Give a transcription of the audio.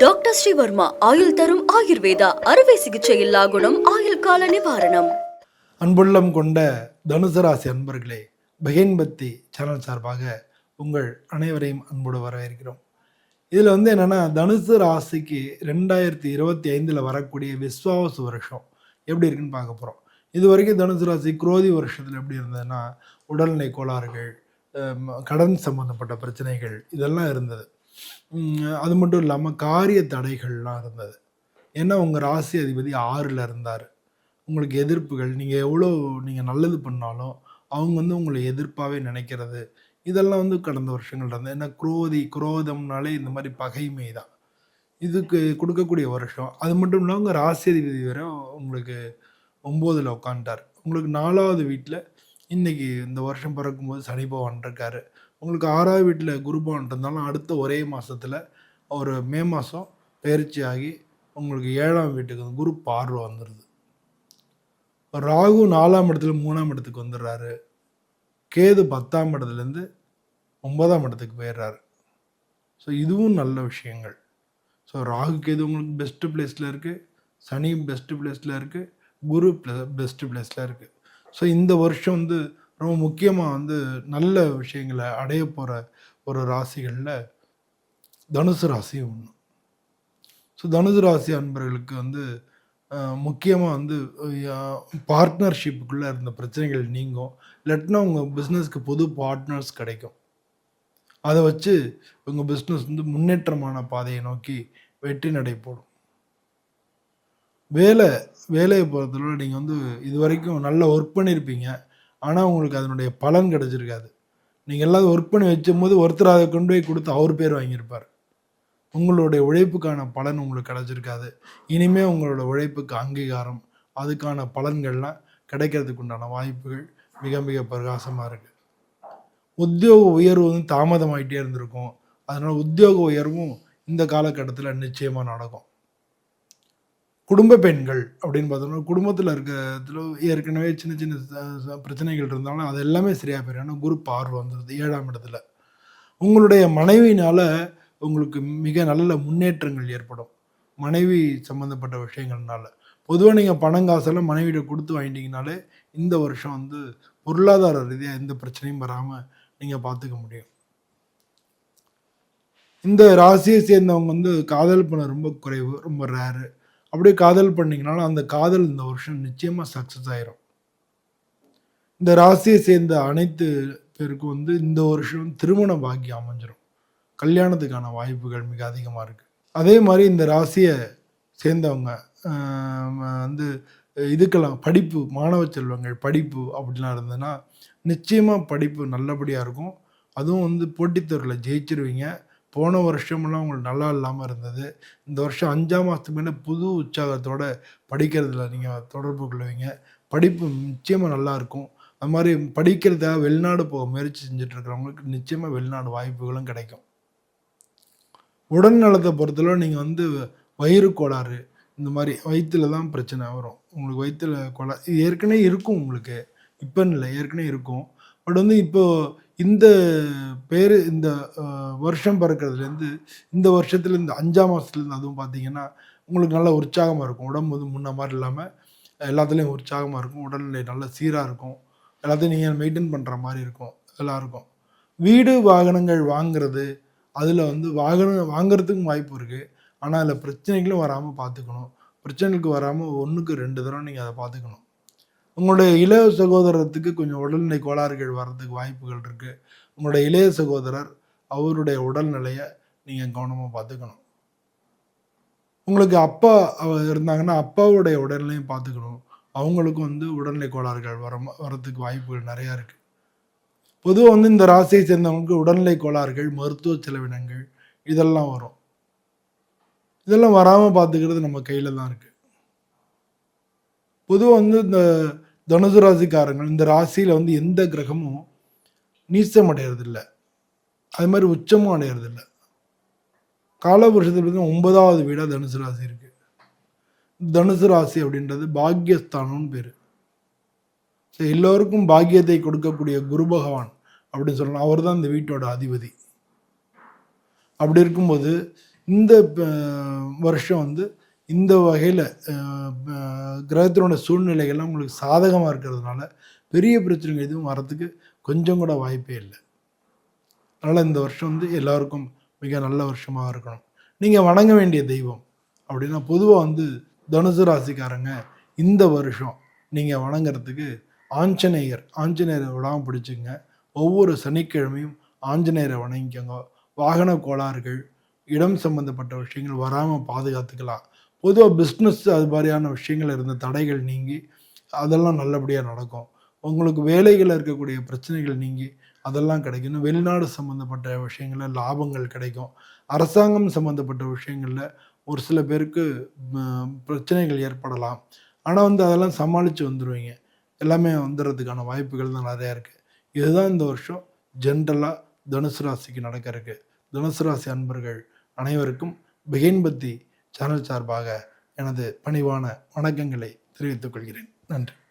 Doctor Sreevarma ஆயுள் தரும் ஆயுர்வேதா அறுவை சிகிச்சை இல்லா குணம் ஆயுள் கால நிவாரணம். அன்புள்ளம் கொண்ட தனுசு ராசி அன்பர்களே, பகேன்பத்தி சேனல் சார்பாக உங்கள் அனைவரையும் அன்போடு வரவேற்கிறோம். இதில் என்னென்னா, தனுசு ராசிக்கு 2025 வரக்கூடிய விஸ்வாவசு வருஷம் எப்படி இருக்குன்னு பார்க்க போகிறோம். இது வரைக்கும் தனுசு ராசி குரோதி வருஷத்தில் எப்படி இருந்ததுன்னா, உடல்நிலை கோளாறுகள், கடன் சம்மந்தப்பட்ட பிரச்சனைகள் இதெல்லாம் இருந்தது. அது மட்டும் இல்லாமல் காரிய தடைகள்லாம் இருந்தது. ஏன்னா உங்கள் ராசி அதிபதி 6ல் இருந்தார். உங்களுக்கு எதிர்ப்புகள், நீங்கள் நல்லது பண்ணாலும் அவங்க உங்களை எதிர்ப்பாகவே நினைக்கிறது, இதெல்லாம் கடந்த வருஷங்கள் இருந்தது. ஏன்னா குரோதம்னாலே இந்த மாதிரி பகைமை தான் இதுக்கு கொடுக்கக்கூடிய வருஷம். அது மட்டும் இல்லாமல் உங்கள் ராசி அதிபதி வேற உங்களுக்கு 9ல் உட்காந்துட்டார். உங்களுக்கு 4வது வீட்டில் இன்றைக்கி இந்த வருஷம் பிறக்கும்போது சனி பகவான் இருக்கார். உங்களுக்கு 6வது வீட்டில் குரு பகவான் இருந்தாலும் அடுத்த ஒரே மாதத்தில் ஒரு மே மாதம் பயிற்சி ஆகி உங்களுக்கு 7ஆம் வீட்டுக்கு குரு பார்வை வந்துடுது. ராகு 4ஆம் இடத்துல 3ஆம் இடத்துக்கு வந்துடுறாரு. கேது 10ஆம் இடத்துலேருந்து 9ஆம் இடத்துக்கு போயிடுறாரு. ஸோ இதுவும் நல்ல விஷயங்கள். ஸோ ராகு கேது உங்களுக்கு பெஸ்ட்டு பிளேஸில் இருக்குது, சனி பெஸ்ட்டு பிளேஸில் இருக்குது, குரு பெஸ்ட்டு பிளேஸில் இருக்குது. ஸோ இந்த வருஷம் ரொம்ப முக்கியமாக நல்ல விஷயங்களை அடைய போகிற ஒரு ராசிகளில் தனுசு ராசி ஒன்று. ஸோ தனுசு ராசி அன்பர்களுக்கு முக்கியமாக பார்ட்னர்ஷிப்புக்குள்ளே இருந்த பிரச்சனைகள் நீங்கும். இல்லாட்டினா உங்கள் பிஸ்னஸ்க்கு புது பார்ட்னர்ஸ் கிடைக்கும். அதை வச்சு உங்கள் பிஸ்னஸ் முன்னேற்றமான பாதையை நோக்கி வெற்றி நடை போடும். வேலையை பொறுத்தவரை நீங்கள் இது வரைக்கும் நல்லா ஒர்க் பண்ணியிருப்பீங்க. ஆனால் உங்களுக்கு அதனுடைய பலன் கிடச்சிருக்காது. நீங்கள் எல்லாரும் ஒர்க் பண்ணி வச்சும்போது ஒருத்தர் அதை கொண்டு போய் கொடுத்து அவர் பேர் வாங்கியிருப்பார். உங்களுடைய உழைப்புக்கான பலன் உங்களுக்கு கிடச்சிருக்காது. இனிமேல் உங்களோட உழைப்புக்கு அங்கீகாரம், அதுக்கான பலன்கள்லாம் கிடைக்கிறதுக்கு உண்டான வாய்ப்புகள் மிக மிக பிரகாசமாக இருக்குது. உத்தியோக உயர்வு தாமதமாகிட்டே இருந்திருக்கும். அதனால் உத்தியோக உயர்வும் இந்த காலகட்டத்தில் நிச்சயமாக நடக்கும். குடும்ப பெண்கள் அப்படின்னு பார்த்தோம்னா, குடும்பத்தில் இருக்கிறதுல ஏற்கனவே சின்ன சின்ன பிரச்சனைகள் இருந்தாலும் அது எல்லாமே சரியாக போயிடும். ஏன்னா குரு பார்வை வந்துடுது 7ஆம் இடத்துல. உங்களுடைய மனைவினால் உங்களுக்கு மிக நல்ல முன்னேற்றங்கள் ஏற்படும். மனைவி சம்மந்தப்பட்ட விஷயங்கள்னால பொதுவாக நீங்கள் பணங்காசெல்லாம் மனைவியிட கொடுத்து வாங்கிட்டீங்கனாலே இந்த வருஷம் பொருளாதார ரீதியாக எந்த பிரச்சனையும் வராமல் நீங்கள் பார்த்துக்க முடியும். இந்த ராசியை சேர்ந்தவங்க காதல் பண்ண ரொம்ப குறைவு, ரொம்ப ரேரு. அப்படியே காதல் பண்ணிங்கனாலும் அந்த காதல் இந்த வருஷம் நிச்சயமாக சக்ஸஸ் ஆயிரும். இந்த ராசியை சேர்ந்த அனைத்து பேருக்கும் இந்த வருஷம் திருமண பாக்கியம் அமைஞ்சிடும். கல்யாணத்துக்கான வாய்ப்புகள் மிக அதிகமாக இருக்குது. அதே மாதிரி இந்த ராசியை சேர்ந்தவங்க இதுக்கெல்லாம் படிப்பு, மாணவ செல்வங்கள் படிப்பு அப்படிலாம் இருந்ததுன்னா நிச்சயமாக படிப்பு நல்லபடியாக இருக்கும். அதுவும் போட்டித் தேர்வில் ஜெயிச்சிருவீங்க. போன வருஷமெல்லாம் உங்களுக்கு நல்லா இல்லாமல் இருந்தது. இந்த வருஷம் 5ஆம் மாதத்துக்கு மேலே புது உற்சாகத்தோடு படிக்கிறதுல நீங்கள் தொடர்பு கொள்வீங்க. படிப்பு நிச்சயமாக நல்லாயிருக்கும். அது மாதிரி படிக்கிறதாக வெளிநாடு போக முயற்சி செஞ்சிட்ருக்கிறவங்களுக்கு நிச்சயமாக வெளிநாடு வாய்ப்புகளும் கிடைக்கும். உடல் நலத்தை பொறுத்தளவு நீங்கள் வயிறு கோளாறு, இந்த மாதிரி வயிற்றில் தான் பிரச்சனை வரும். உங்களுக்கு வயிற்றில் கோளாறு இது ஏற்கனவே இருக்கும். உங்களுக்கு இப்போன்னு இல்லை, ஏற்கனவே இருக்கும். பட் இப்போது இந்த வருஷம் பிறக்கிறதுலேருந்து இந்த வருஷத்துலேருந்து 5ஆம் மாதத்துலேருந்து அதுவும் பார்த்தீங்கன்னா உங்களுக்கு நல்ல உற்சாகமாக இருக்கும். உடம்பு முன்ன மாதிரி இல்லாமல் எல்லாத்துலேயும் உற்சாகமாக இருக்கும். உடல்நிலை நல்ல சீராக இருக்கும். எல்லாத்தையும் நீங்கள் மெயின்டைன் பண்ணுற மாதிரி இருக்கும். எல்லாம் இருக்கும். வீடு வாகனங்கள் வாங்கிறது, அதில் வாகனம் வாங்கிறதுக்கும் வாய்ப்பு இருக்குது. ஆனால் அதில் பிரச்சனைகளும் வராமல் பார்த்துக்கணும். பிரச்சனைகளுக்கு வராமல் 1க்கு 2 தடவை நீங்கள் அதை பார்த்துக்கணும். உங்களுடைய இளைய சகோதரத்துக்கு கொஞ்சம் உடல்நிலை கோளாறுகள் வர்றதுக்கு வாய்ப்புகள் இருக்குது. உங்களுடைய இளைய சகோதரர் அவருடைய உடல்நிலையை நீங்கள் கவனமாக பார்த்துக்கணும். உங்களுக்கு அப்பா இருந்தாங்கன்னா அப்பாவுடைய உடல்நிலையும் பார்த்துக்கணும். அவங்களுக்கும் உடல்நிலை கோளாறுகள் வரத்துக்கு வாய்ப்புகள் நிறையா இருக்குது. பொதுவாக இந்த ராசியை சேர்ந்தவங்களுக்கு உடல்நிலை கோளாறுகள், மருத்துவ செலவினங்கள் இதெல்லாம் வரும். இதெல்லாம் வராமல் பார்த்துக்கிறது நம்ம கையில் தான் இருக்குது. பொதுவாக இந்த தனுசு ராசிக்காரங்கள் இந்த ராசியில் எந்த கிரகமும் நீச்சம் அடையிறதில்லை, அது மாதிரி உச்சமும் அடையிறதில்லை. காலபுருஷத்தில் 9வது வீடாக தனுசு ராசி இருக்குது. தனுசு ராசி அப்படின்றது பாக்யஸ்தானம்னு பேர். ஸோ எல்லோருக்கும் பாக்கியத்தை கொடுக்கக்கூடிய குரு பகவான் அப்படின்னு சொல்லலாம். அவர் தான் இந்த வீட்டோட அதிபதி. அப்படி இருக்கும்போது இந்த வருஷம் வந்து இந்த வகையில் கிரகத்தினோட சூழ்நிலைகள்லாம் உங்களுக்கு சாதகமாக இருக்கிறதுனால பெரிய பிரச்சனைகள் எதுவும் வரத்துக்கு கொஞ்சம் கூட வாய்ப்பே இல்லை. அதனால் இந்த வருஷம் வந்து எல்லாருக்கும் மிக நல்ல வருஷமாக இருக்கணும். நீங்கள் வணங்க வேண்டிய தெய்வம் அப்படின்னா பொதுவாக வந்து தனுசு ராசிக்காரங்க இந்த வருஷம் நீங்கள் வணங்குறதுக்கு ஆஞ்சநேயரை விடாமல் பிடிச்சிங்க. ஒவ்வொரு சனிக்கிழமையும் ஆஞ்சநேயரை வணங்கிக்கோங்க. வாகன கோளாறுகள், இடம் சம்பந்தப்பட்ட விஷயங்கள் வராமல் பாதுகாத்துக்கலாம். பொதுவாக பிஸ்னஸ் அது மாதிரியான விஷயங்கள் இருந்த தடைகள் நீங்கி அதெல்லாம் நல்லபடியாக நடக்கும். உங்களுக்கு வேலைகளில் இருக்கக்கூடிய பிரச்சனைகள் நீங்கி அதெல்லாம் கிடைக்கும். இன்னும் வெளிநாடு சம்மந்தப்பட்ட விஷயங்களில் லாபங்கள் கிடைக்கும். அரசாங்கம் சம்மந்தப்பட்ட விஷயங்களில் ஒரு சில பேருக்கு பிரச்சனைகள் ஏற்படலாம். ஆனால் வந்து அதெல்லாம் சமாளித்து வந்துடுவீங்க. எல்லாமே வந்துடுறதுக்கான வாய்ப்புகள் தான் நிறையா இருக்குது. இதுதான் இந்த வருஷம் ஜென்ரலாக தனுசு ராசிக்கு நடக்க இருக்கு. தனுசு ராசி அன்பர்கள் அனைவருக்கும் பிகைன்பத்தி சேனல் சார்பாக எனது பணிவான வணக்கங்களை தெரிவித்துக் கொள்கிறேன். நன்றி.